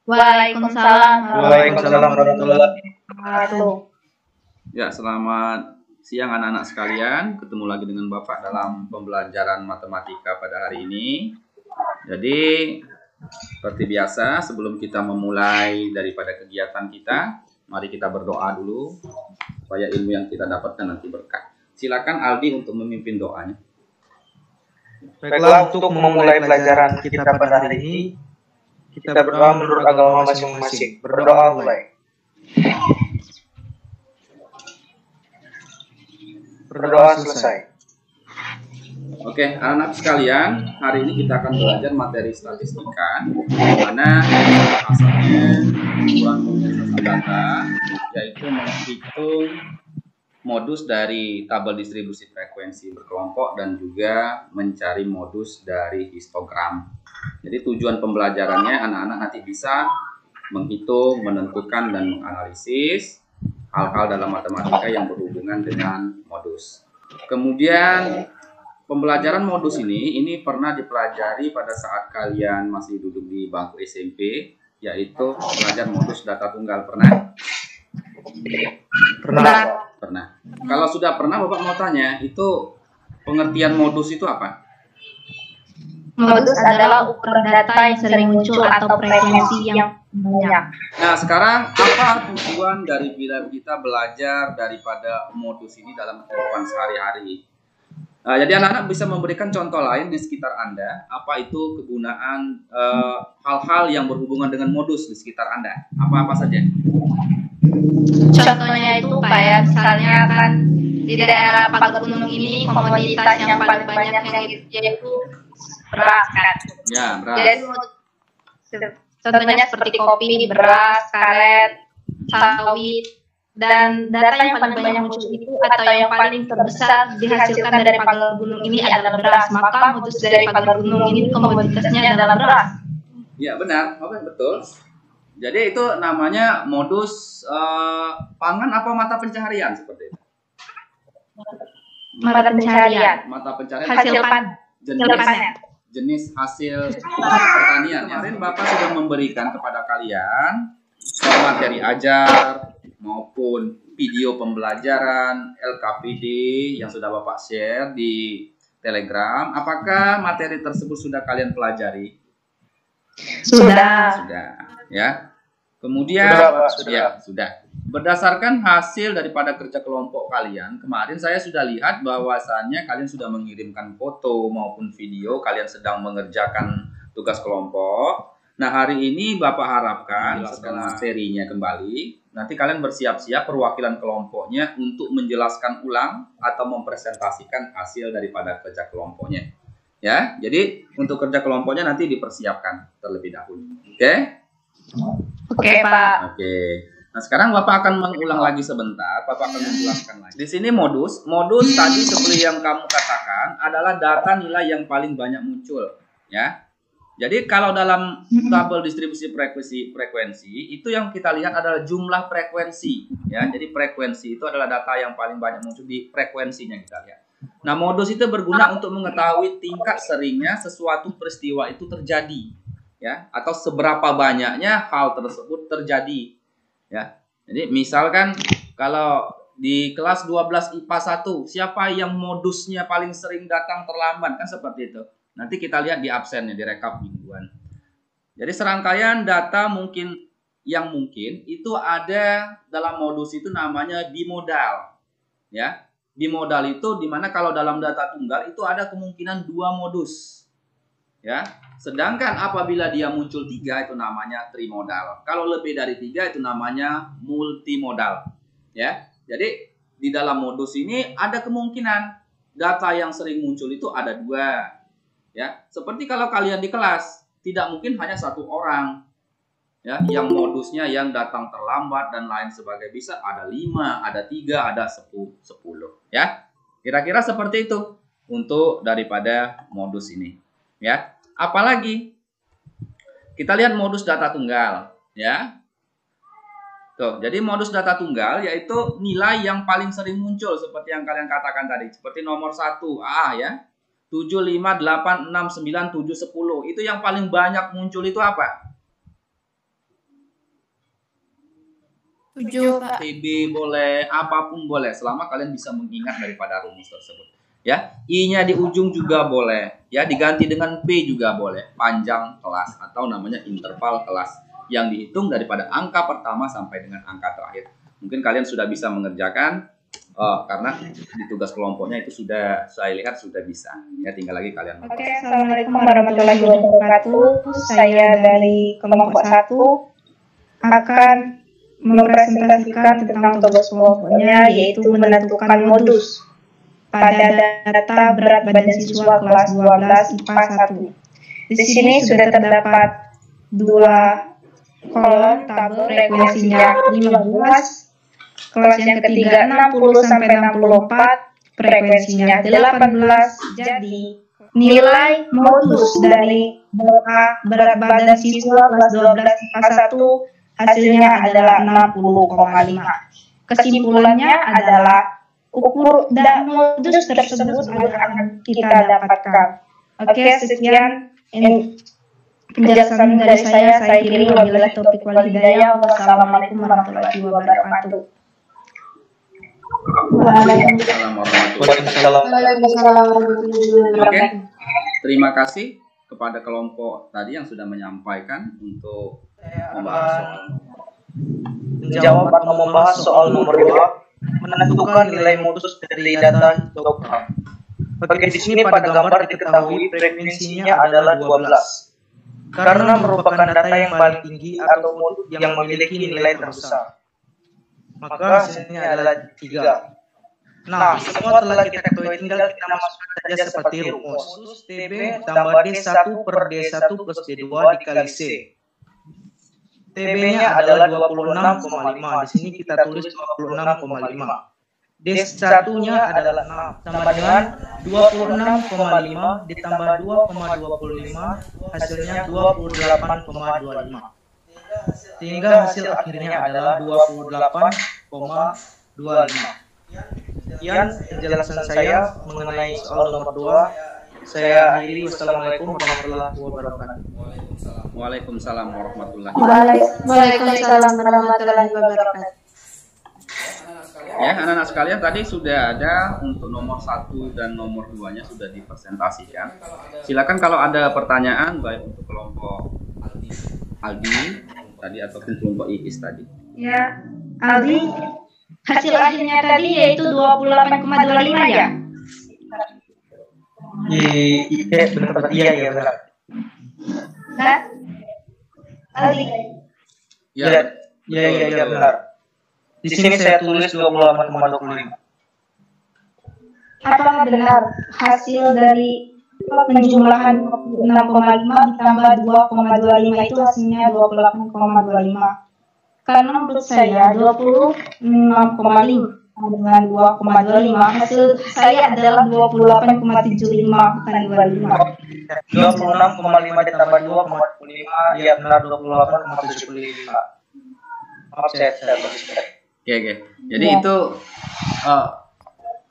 Waalaikumsalam. Waalaikumsalam warahmatullahi wabarakatuh. Ya, selamat siang anak-anak sekalian. Ketemu lagi dengan Bapak dalam pembelajaran matematika pada hari ini. Jadi, seperti biasa, sebelum kita memulai daripada kegiatan kita, mari kita berdoa dulu supaya ilmu yang kita dapatkan nanti berkah. Silakan Aldi untuk memimpin doanya. Baiklah, untuk memulai pelajaran kita pada hari ini, kita berdoa menurut agama masing-masing. Berdoa mulai. Berdoa selesai. Oke, anak-anak sekalian, hari ini kita akan belajar materi statistika, di mana asalnya kurang pemrosesan data, yaitu menghitung modus dari tabel distribusi frekuensi berkelompok dan juga mencari modus dari histogram. Jadi tujuan pembelajarannya anak-anak nanti bisa menghitung, menentukan, dan menganalisis hal-hal dalam matematika yang berhubungan dengan modus. Kemudian pembelajaran modus ini pernah dipelajari pada saat kalian masih duduk di bangku SMP, yaitu belajar modus data tunggal. Pernah? Pernah. Kalau sudah pernah, Bapak mau tanya, itu pengertian modus itu apa? Modus adalah ukuran data yang sering muncul atau frekuensi yang banyak. Nah, sekarang apa tujuan dari kita belajar daripada modus ini dalam kehidupan sehari-hari? Nah, jadi anak-anak bisa memberikan contoh lain di sekitar Anda, apa itu kegunaan hal-hal yang berhubungan dengan modus di sekitar Anda? Apa-apa saja? Contohnya itu kayak misalnya kan di daerah Pagar Gunung ini komoditas yang paling banyak yang yaitu beras kan. Ya, beras. Jadi contohnya seperti kopi, beras, karet, sawit, dan data yang paling banyak muncul itu atau yang paling terbesar dihasilkan dari Pagar Gunung ini adalah beras. Maka modus dari Pagar Gunung ini komoditasnya adalah beras. Ya, benar, betul. Jadi itu namanya modus pangan apa mata pencaharian seperti itu? Mata pencaharian. Mata pencaharian. Hasil panen. Jenis hasil pertanian. Kemarin Bapak sudah memberikan kepada kalian materi ajar maupun video pembelajaran LKPD yang sudah Bapak share di Telegram. Apakah materi tersebut sudah kalian pelajari? Sudah. Ya. Kemudian sudah. Berdasarkan hasil daripada kerja kelompok kalian, kemarin saya sudah lihat bahwasannya kalian sudah mengirimkan foto maupun video kalian sedang mengerjakan tugas kelompok. Nah, hari ini Bapak harapkan setelah materinya kembali, nanti kalian bersiap-siap perwakilan kelompoknya untuk menjelaskan ulang atau mempresentasikan hasil daripada kerja kelompoknya. Ya, jadi untuk kerja kelompoknya nanti dipersiapkan terlebih dahulu. Oke? Oke, Pak. Oke. Nah, sekarang Bapak akan mengulang lagi sebentar. Bapak akan menjelaskan lagi. Di sini modus tadi seperti yang kamu katakan adalah data nilai yang paling banyak muncul, ya. Jadi kalau dalam tabel distribusi frekuensi itu yang kita lihat adalah jumlah frekuensi, ya. Jadi frekuensi itu adalah data yang paling banyak muncul di frekuensinya kita lihat. Nah, modus itu berguna untuk mengetahui tingkat seringnya sesuatu peristiwa itu terjadi, ya, atau seberapa banyaknya hal tersebut terjadi, ya. Jadi misalkan kalau di kelas 12 IPA 1 siapa yang modusnya paling sering datang terlambat, kan seperti itu. Nanti kita lihat di absennya, di rekap mingguan. Jadi serangkaian data mungkin itu ada dalam modus itu namanya bimodal, ya. Bimodal itu dimana kalau dalam data tunggal itu ada kemungkinan 2 modus, ya. Sedangkan apabila dia muncul 3 itu namanya trimodal. Kalau lebih dari 3 itu namanya multimodal, ya. Jadi di dalam modus ini ada kemungkinan data yang sering muncul itu ada 2, ya. Seperti kalau kalian di kelas tidak mungkin hanya 1 orang, ya, yang modusnya yang datang terlambat dan lain sebagainya. Bisa ada 5, ada 3, ada 10, ya. Kira-kira seperti itu untuk daripada modus ini, ya. Apalagi kita lihat modus data tunggal, ya. Tuh, jadi modus data tunggal yaitu nilai yang paling sering muncul seperti yang kalian katakan tadi, seperti nomor 1 A, ya. 7, 5, 8, 6, 9, 7, 10. Itu yang paling banyak muncul itu apa? 7, Pak. TB boleh, apapun boleh, selama kalian bisa mengingat daripada rumus tersebut. Ya, I-nya di ujung juga boleh, ya diganti dengan P juga boleh, panjang kelas atau namanya interval kelas yang dihitung daripada angka pertama sampai dengan angka terakhir. Mungkin kalian sudah bisa mengerjakan, karena di tugas kelompoknya itu sudah saya lihat sudah bisa. Ya, tinggal lagi kalian. Oke, Assalamualaikum warahmatullahi wabarakatuh. Saya dari kelompok 1 akan mempresentasikan tentang tugas kelompoknya, yaitu menentukan modus pada data berat badan siswa kelas 12 IPA 1. Di sini sudah terdapat 2 kolom tabel frekuensinya 15, kelas yang ketiga 60 sampai 64, frekuensinya 18. Jadi nilai modus dari berat badan siswa kelas 12 IPA 1 hasilnya adalah 60,5. Kesimpulannya adalah ukur dan modus tersebut akan kita dapatkan. Oke, sekian penjelasan dari saya. Saya kiri, wabillahi taufiq wal hidayah. Wassalamualaikum warahmatullahi wabarakatuh. Waalaikumsalam. Oke, terima kasih kepada kelompok tadi yang sudah menyampaikan untuk Menjawab atau membahas soal nomor 2, menentukan nilai modus dari data histogram. Oke, di sini pada gambar diketahui frekuensinya adalah 12. Karena merupakan data yang paling tinggi atau modus yang memiliki nilai terbesar, maka hasilnya adalah 3. Nah, semua telah kita ketahui, tinggal kita masukkan saja seperti rumus. Modus TB tambah D1 per D1 plus D2 dikali C. TB-nya adalah 26,5. Di sini kita tulis 26,5. D1-nya adalah 6. Sama dengan 26,5 ditambah 2,25, hasilnya 28,25. Sehingga hasil akhirnya adalah 28,25. Sekian penjelasan saya mengenai soal nomor 2. Saya akhiri. Wassalamualaikum warahmatullahi wabarakatuh. Waalaikumsalam warahmatullahi Waalaikumsalam warahmatullahi wabarakatuh. Ya, anak-anak sekalian, tadi sudah ada untuk nomor 1 dan nomor 2-nya sudah dipresentasikan. Silakan kalau ada pertanyaan baik untuk kelompok Aldi tadi ataupun kelompok Iis tadi. Ya, Aldi, hasil akhirnya tadi yaitu 28,25 ya? Benar. Iya benar. Nah, Aldi. Ya, Benar. Di sini saya tulis 28,25. Apakah benar hasil dari penjumlahan 26,5 ditambah 2,25 itu hasilnya 28,25? Karena menurut saya 26,5 dengan 2,25 hasil saya adalah 28,75 bukan 25. 26,5 ditambah 2,25, ya benar 28,75. Maaf saya Oke. Jadi itu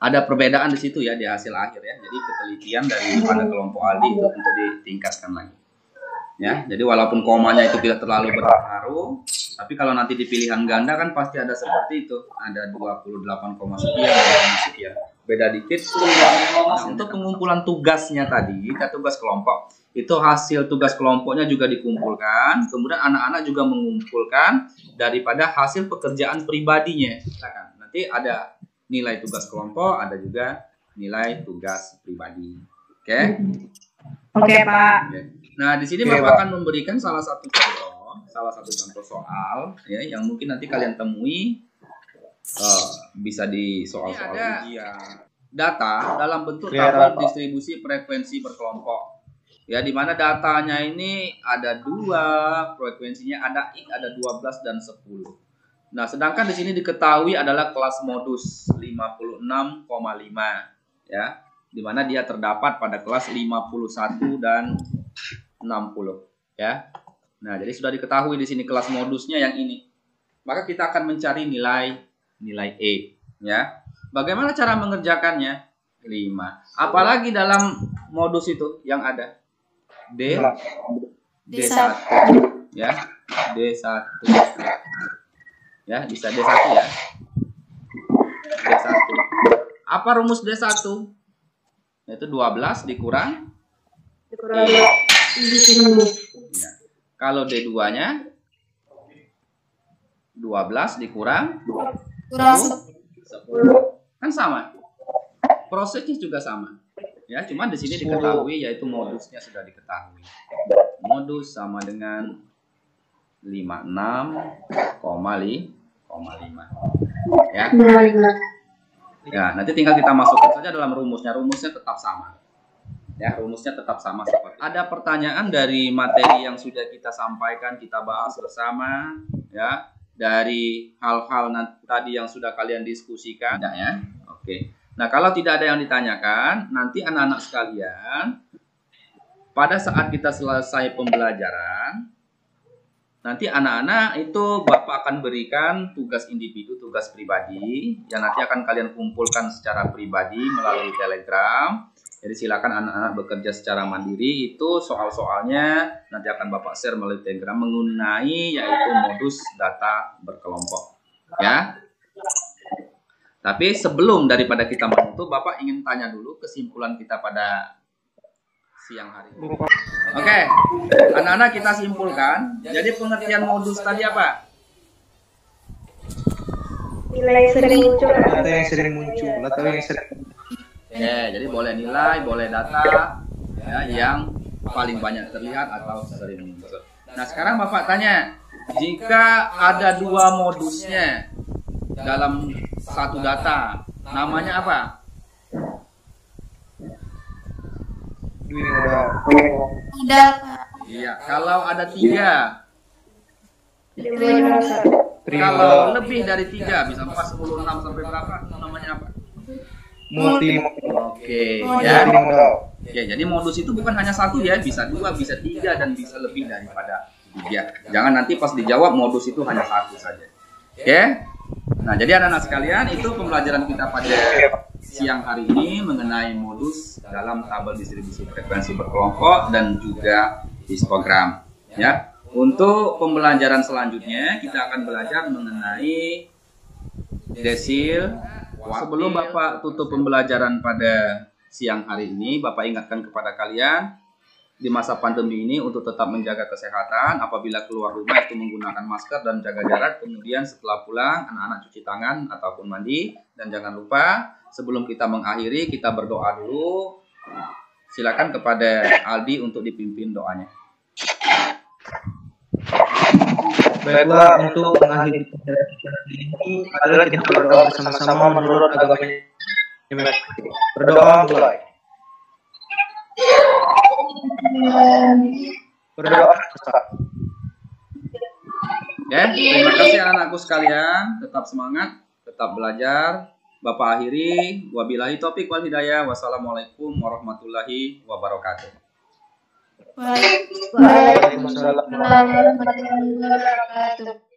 ada perbedaan di situ ya di hasil akhir ya. Jadi ketelitian daripada kelompok Aldi itu untuk ditingkatkan lagi. Ya, jadi walaupun komanya itu tidak terlalu berpengaruh, tapi kalau nanti di pilihan ganda kan pasti ada seperti itu, ada 28, sekian. Beda dikit. Nah, untuk pengumpulan tugasnya tadi, tugas kelompok, itu hasil tugas kelompoknya juga dikumpulkan, kemudian anak-anak juga mengumpulkan daripada hasil pekerjaan pribadinya. Nanti ada nilai tugas kelompok, ada juga nilai tugas pribadi. Oke? Oke, Pak. Nah, di sini Bapak akan memberikan salah satu contoh soal ya yang mungkin nanti kalian temui bisa di soal-soal ujian. Data dalam bentuk tabel distribusi frekuensi per kelompok. Ya, di mana datanya ini ada 2, frekuensinya ada X, ada 12 dan 10. Nah, sedangkan di sini diketahui adalah kelas modus 56,5 ya, di mana dia terdapat pada kelas 51 dan 60 ya. Nah, jadi sudah diketahui di sini kelas modusnya yang ini. Maka kita akan mencari nilai E ya. Bagaimana cara mengerjakannya? 5. Apalagi dalam modus itu yang ada D1 ya. D1. Ya, bisa D1 ya. D1. Apa rumus D1? Yaitu 12 dikurang ya. Kalau D2-nya 12 dikurang 10. Kan sama. Prosesnya juga sama. Ya, cuman di sini diketahui yaitu modusnya sudah diketahui. Modus sama dengan 56,5. Ya. Ya, nanti tinggal kita masukkan saja dalam rumusnya. Rumusnya tetap sama. Ya, rumusnya tetap sama seperti. Ada pertanyaan dari materi yang sudah kita sampaikan, kita bahas bersama, ya, dari hal-hal tadi yang sudah kalian diskusikan, tidak ya? Oke. Nah, kalau tidak ada yang ditanyakan, nanti anak-anak sekalian, pada saat kita selesai pembelajaran, nanti anak-anak itu Bapak akan berikan tugas individu, tugas pribadi, yang nanti akan kalian kumpulkan secara pribadi melalui Telegram. Jadi silakan anak-anak bekerja secara mandiri, itu soal-soalnya nanti akan Bapak share melalui Telegram mengenai yaitu modus data berkelompok. Ya. Tapi sebelum daripada kita menutup, Bapak ingin tanya dulu kesimpulan kita pada siang hari ini. Oke, anak-anak kita simpulkan. Jadi pengertian modus tadi apa? Nilai sering muncul. Data yang sering muncul atau yang sering. Ya, jadi boleh nilai, boleh data, ya, yang paling banyak terlihat atau sering muncul. Nah, sekarang Bapak tanya, jika ada dua modusnya dalam satu data, namanya apa? Iya, kalau ada 3. Kalau lebih dari 3, bisa 4, 10, 6 sampai berapa? Namanya apa? Multi. Oke, ya. Ya, jadi modus itu bukan hanya satu ya, bisa 2, bisa 3, dan bisa lebih daripada 3. Jangan nanti pas dijawab modus itu hanya satu saja. Oke? Nah, jadi anak-anak sekalian, itu pembelajaran kita pada siang hari ini mengenai modus dalam tabel distribusi frekuensi berkelompok dan juga histogram. Ya, untuk pembelajaran selanjutnya kita akan belajar mengenai desil. Sebelum Bapak tutup pembelajaran pada siang hari ini, Bapak ingatkan kepada kalian di masa pandemi ini untuk tetap menjaga kesehatan. Apabila keluar rumah itu menggunakan masker dan jaga jarak. Kemudian setelah pulang anak-anak cuci tangan ataupun mandi. Dan jangan lupa sebelum kita mengakhiri kita berdoa dulu. Silakan kepada Aldi untuk dipimpin doanya. Baiklah, untuk mengakhiri pembelajaran ini adalah kita berdoa bersama-sama menurut agama yang berdoa mulai. Berdoa. Ya, terima kasih anak-anakku sekalian. Tetap semangat, tetap belajar. Bapak akhiri. Wabillahi taufiq wal hidayah. Wassalamualaikum warahmatullahi wabarakatuh. Waalaikumsalam warahmatullahi wabarakatuh.